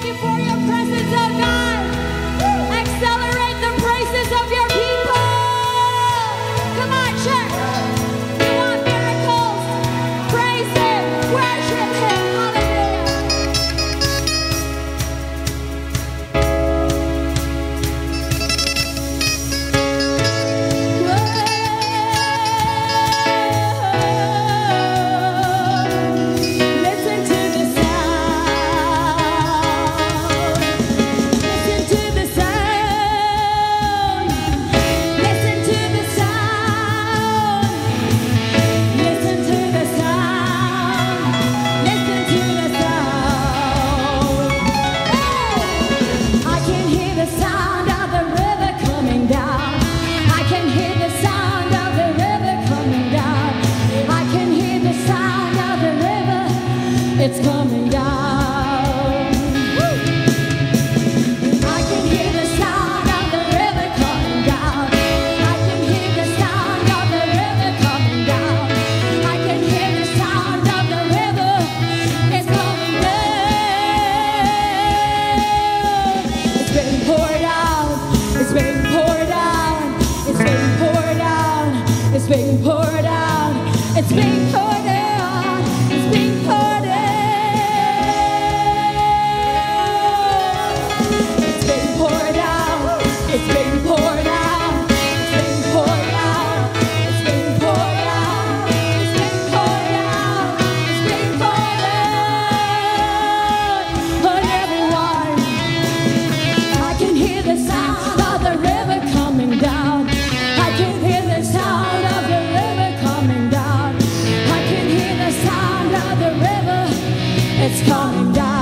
you for your presence, oh God. Accelerate the praises of your people. Come on, church. You want miracles? Praise Him. Worship Him. It's coming down. I can hear the sound of the river coming down. I can hear the sound of the river coming down. I can hear the sound of the river. It's coming down. It's being poured out. It's being poured out. It's being poured out. It's being poured out. It's being poured out. It's being poured out. It's being poured out. It's being poured out. It's being poured out. It's being poured out. It's being poured out on everyone. I can hear the sound of the river coming down. I can hear the sound of the river coming down. I can hear the sound of the river. It's coming down.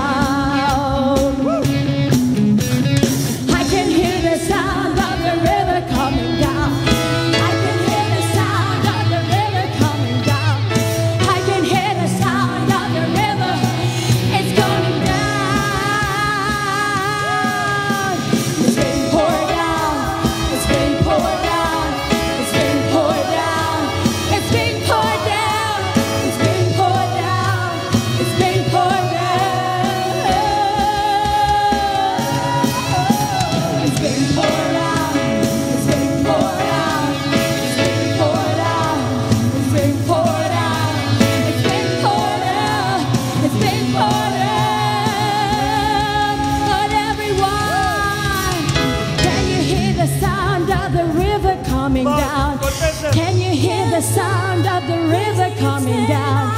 Can you hear the sound of the river coming down?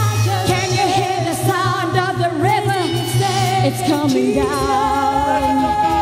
Can you hear the sound of the river? It's coming down.